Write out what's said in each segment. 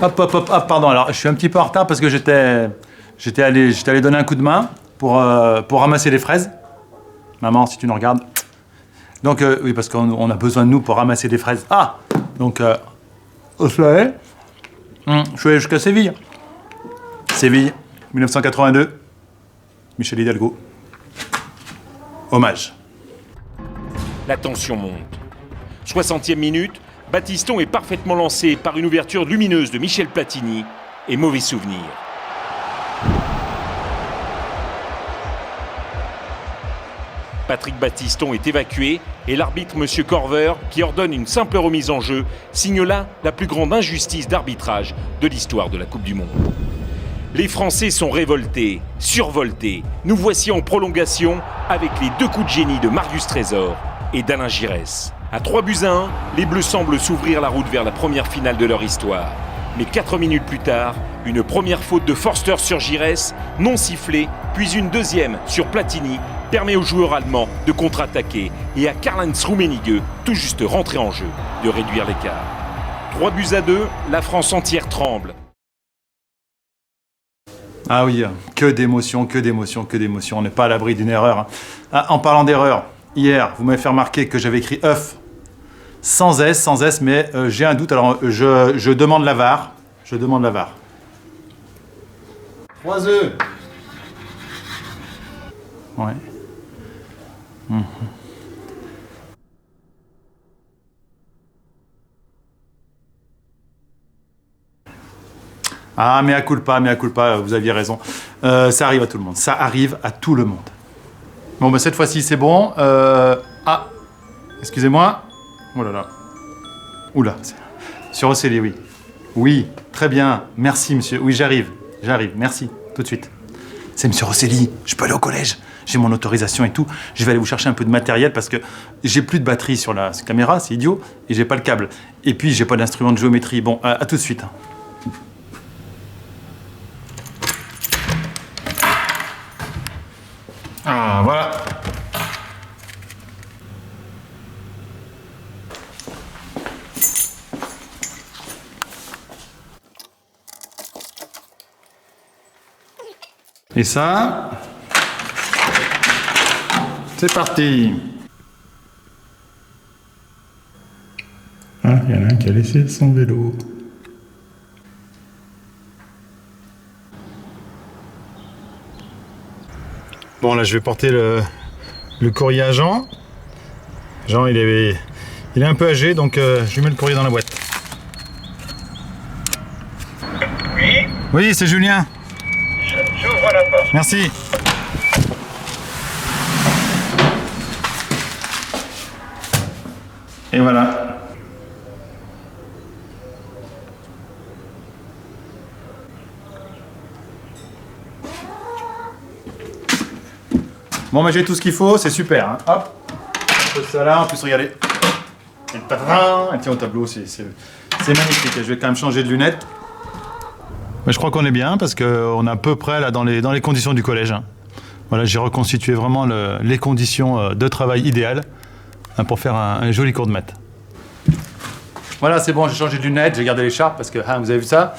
Hop, pardon. Alors, je suis un petit peu en retard parce que j'étais allé donner un coup de main pour ramasser les fraises. Maman, si tu nous regardes. Donc, oui, parce qu'on a besoin de nous pour ramasser des fraises. Ah! Donc, au soleil, je suis allé jusqu'à Séville. Séville, 1982. Michel Hidalgo. Hommage. La tension monte. 60e minute, Battiston est parfaitement lancé par une ouverture lumineuse de Michel Platini et mauvais souvenir. Patrick Battiston est évacué et l'arbitre M. Corver, qui ordonne une simple remise en jeu, signe là la plus grande injustice d'arbitrage de l'histoire de la Coupe du Monde. Les Français sont révoltés, survoltés. Nous voici en prolongation avec les 2 coups de génie de Marius Trésor et d'Alain Giresse. À 3-1, les Bleus semblent s'ouvrir la route vers la première finale de leur histoire. Mais 4 minutes plus tard, une première faute de Forster sur Giresse, non sifflée, puis une deuxième sur Platini, permet aux joueurs allemands de contre-attaquer et à Karl-Heinz Rummenigge, tout juste rentré en jeu, de réduire l'écart. 3-2, la France entière tremble. Ah oui, que d'émotions. On n'est pas à l'abri d'une erreur. Ah, en parlant d'erreur, hier, vous m'avez fait remarquer que j'avais écrit œuf sans S, mais j'ai un doute. Alors, je demande la VAR. 3 œufs. Ouais. Ah, mea culpa, vous aviez raison. Ça arrive à tout le monde. Bon, bah cette fois-ci, c'est bon. Ah, excusez-moi. Oh là là. Oula. Sur Océlie, oui. Oui, très bien. Merci, monsieur. Oui, j'arrive. Merci. Tout de suite. C'est monsieur Rosselli. Je peux aller au collège. J'ai mon autorisation et tout. Je vais aller vous chercher un peu de matériel parce que j'ai plus de batterie sur la caméra, c'est idiot. Et j'ai pas le câble. Et puis, j'ai pas d'instrument de géométrie. Bon, à tout de suite. Ah, voilà. Et ça, c'est parti. Ah, il y en a un qui a laissé son vélo. Bon, là, je vais porter le courrier à Jean. Jean, il est un peu âgé, donc je lui mets le courrier dans la boîte. Oui, Oui, c'est Julien. j'ouvre la porte. Merci. Et voilà. Bon, mais j'ai tout ce qu'il faut, c'est super. Hein. Hop, un peu ça là, en plus, regardez. Et tadam, elle tient au tableau, c'est magnifique. Je vais quand même changer de lunettes. Mais je crois qu'on est bien parce qu'on est à peu près là dans les conditions du collège. Hein. Voilà, j'ai reconstitué vraiment les conditions de travail idéales pour faire un joli cours de maths. Voilà, c'est bon, j'ai changé de lunettes, j'ai gardé l'écharpe parce que vous avez vu ça.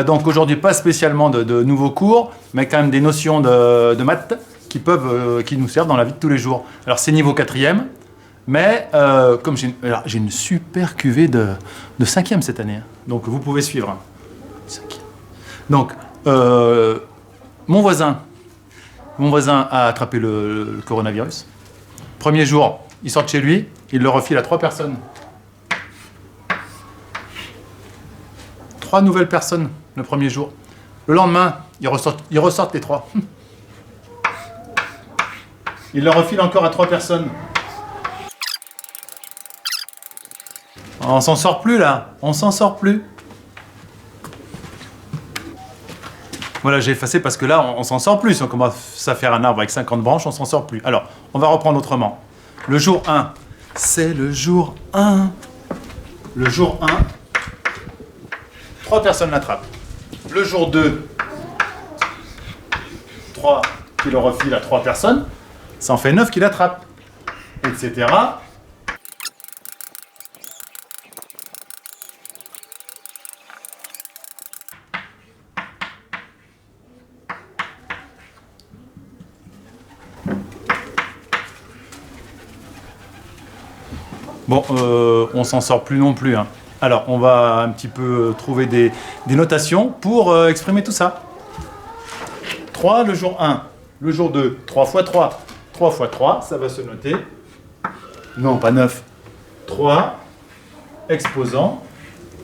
Donc aujourd'hui, pas spécialement de nouveaux cours, mais quand même des notions de maths qui nous servent dans la vie de tous les jours. Alors c'est niveau 4e, mais comme j'ai une super cuvée de 5e cette année. Hein. Donc vous pouvez suivre. Hein. 5e. Donc, mon voisin a attrapé le coronavirus. Premier jour, il sort de chez lui, il le refile à 3 personnes. 3 nouvelles personnes le premier jour. Le lendemain, ils ressortent les 3. Il le refile encore à 3 personnes. On s'en sort plus là, on s'en sort plus. Voilà, j'ai effacé parce que là, on s'en sort plus. Si on commence à faire un arbre avec 50 branches, on s'en sort plus. Alors, on va reprendre autrement. Le jour 1, c'est le jour 1. Le jour 1, 3 personnes l'attrapent. Le jour 2, 3 qui le refilent à 3 personnes. Ça en fait 9 qui l'attrapent. Etc. Bon, on s'en sort plus non plus. Hein. Alors, on va un petit peu trouver des notations pour exprimer tout ça. 3 le jour 1, le jour 2, 3 fois 3. 3 fois 3, ça va se noter. Non, pas 9. 3, exposant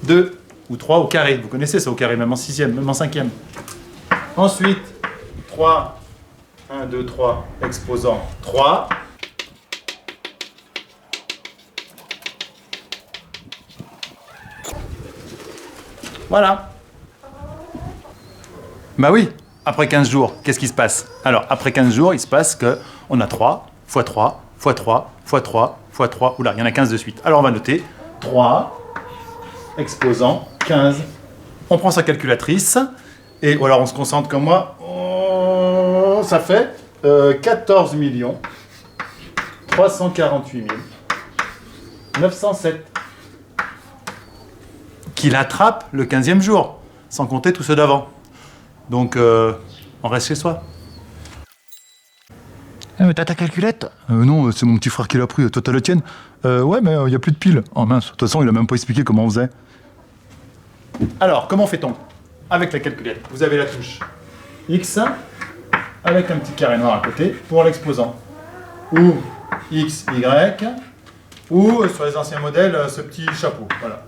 2 ou 3 au carré. Vous connaissez ça au carré, même en 6e, même en 5e. Ensuite, 3, 1, 2, 3, exposant 3. Voilà. Bah oui, après 15 jours, qu'est-ce qui se passe? Alors, après 15 jours, il se passe qu'on a 3, fois 3, fois 3, fois 3, fois 3. Oula, il y en a 15 de suite. Alors, on va noter 3, exposant 15. On prend sa calculatrice, et ou alors on se concentre comme moi. Oh, ça fait 14 348 907. Qu'il attrape le 15e jour, sans compter tous ceux d'avant. Donc, on reste chez soi. Ah, mais t'as ta calculette? Non, c'est mon petit frère qui l'a pris. Toi, t'as la tienne? Ouais, mais il n'y a plus de piles. Oh mince, de toute façon, il a même pas expliqué comment on faisait. Alors, comment fait-on? Avec la calculette, vous avez la touche X, avec un petit carré noir à côté, pour l'exposant. Ou X, Y, ou, sur les anciens modèles, ce petit chapeau. Voilà.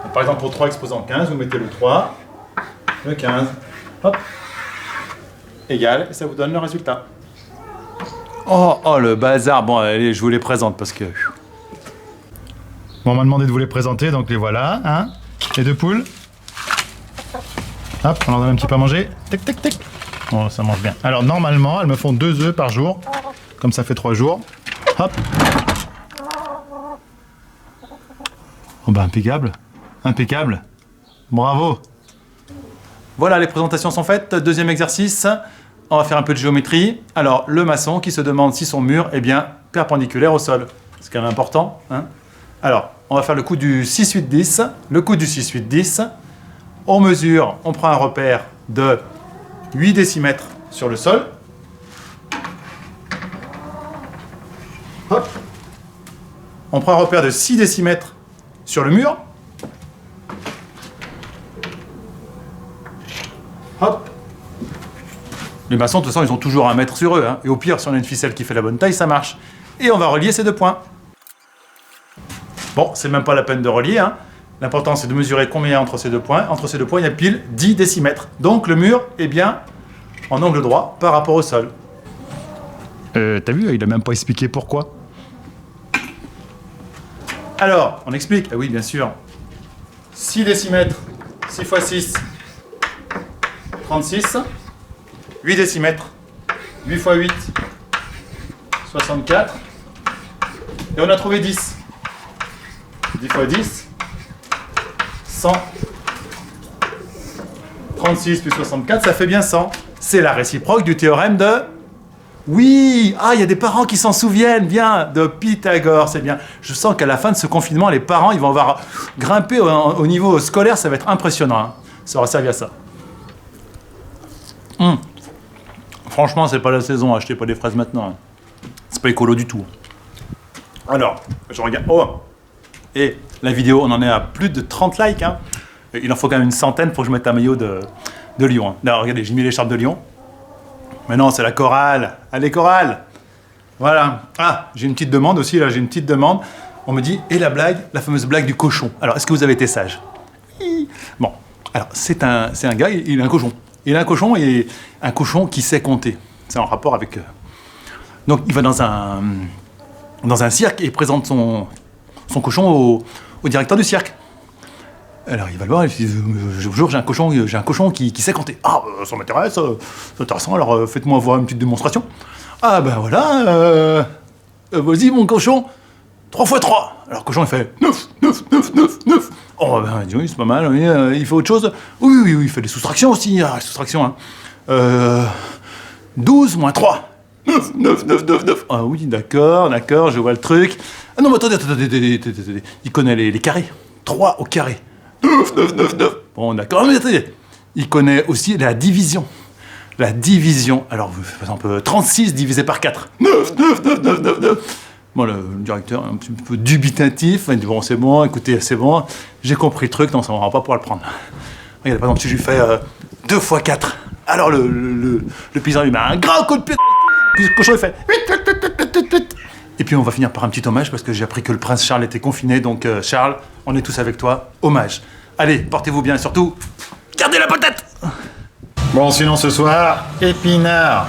Donc, par exemple, pour 3 exposant 15, vous mettez le 3, le 15, hop, égal, et ça vous donne le résultat. Oh, le bazar. Bon, allez, je vous les présente parce que... Bon, on m'a demandé de vous les présenter, donc les voilà, hein. Les 2 poules. Hop, on leur donne un petit peu à manger. Tic, tic, tic. Bon, ça mange bien. Alors, normalement, elles me font 2 œufs par jour. Comme ça fait 3 jours. Hop. Oh, bah, impeccable. Impeccable. Bravo. Voilà, les présentations sont faites. Deuxième exercice. On va faire un peu de géométrie. Alors, le maçon qui se demande si son mur est bien perpendiculaire au sol. C'est quand même important, hein. Alors, on va faire le coup du 6-8-10. Le coup du 6-8-10. On mesure, on prend un repère de 8 décimètres sur le sol. Hop. On prend un repère de 6 décimètres sur le mur. Hop. Les maçons, de toute façon, ils ont toujours un mètre sur eux. Hein. Et au pire, si on a une ficelle qui fait la bonne taille, ça marche. Et on va relier ces 2 points. Bon, c'est même pas la peine de relier. Hein. L'important, c'est de mesurer combien il y a entre ces 2 points. Entre ces 2 points, il y a pile 10 décimètres. Donc, le mur est bien en angle droit par rapport au sol. T'as vu, il a même pas expliqué pourquoi. Alors, on explique. Ah oui, bien sûr. 6 décimètres, 6 x 6, 36. 8 décimètres, 8 x 8, 64. Et on a trouvé 10. 10 x 10, 100. 36 plus 64, ça fait bien 100. C'est la réciproque du théorème de... Oui! Ah, il y a des parents qui s'en souviennent bien de Pythagore, c'est bien. Je sens qu'à la fin de ce confinement, les parents, ils vont avoir grimpé au niveau scolaire, ça va être impressionnant. Hein. Ça aura servi à ça. Franchement, c'est pas la saison, achetez pas des fraises maintenant. Hein. C'est pas écolo du tout. Alors, je regarde... Oh! Et la vidéo, on en est à plus de 30 likes. Hein. Il en faut quand même une centaine pour que je mette un maillot de Lyon. Hein. Là, regardez, j'ai mis l'écharpe de Lyon. Mais non, c'est la chorale. Allez, chorale! Voilà. Ah, j'ai une petite demande aussi, là, j'ai une petite demande. On me dit, et la blague, la fameuse blague du cochon. Alors, est-ce que vous avez été sage? Bon, alors, c'est un gars, il a un cochon. Il a un cochon et un cochon qui sait compter. C'est en rapport avec... Donc, il va dans un cirque et il présente son cochon au directeur du cirque. Alors, il va le voir et il dit « Bonjour, j'ai un cochon qui sait compter. »« Ah, ça m'intéresse, c'est intéressant, alors faites-moi voir une petite démonstration. »« Ah, ben voilà, vas-y, mon cochon, 3 x 3. » Alors, le cochon, il fait « 9, 9, 9, 9, 9. » Oh, ben, il dit, oui, c'est pas mal, oui, il fait autre chose. Oui, il fait des soustractions aussi, soustractions, hein. 12 moins 3. 9, 9, 9, 9, 9. Ah oui, d'accord, je vois le truc. Ah non, mais attendez. Il connaît les carrés. 3 au carré. 9, 9, 9, 9. Bon, d'accord, mais attendez. Il connaît aussi la division. La division. Alors, par exemple, 36 divisé par 4. 9, 9, 9, 9, 9, 9. Bon, le directeur est un petit peu dubitatif. Il dit bon, c'est bon, écoutez, c'est bon. J'ai compris le truc, non, ça, on va pas pouvoir le prendre. Regarde, par exemple, si je lui fais 2 x 4, alors le paysan lui met un grand coup de pied. Puis le cochon il fait. Et puis on va finir par un petit hommage parce que j'ai appris que le prince Charles était confiné. Donc Charles, on est tous avec toi. Hommage. Allez, portez-vous bien et surtout, gardez la patate. Bon, sinon ce soir, épinard.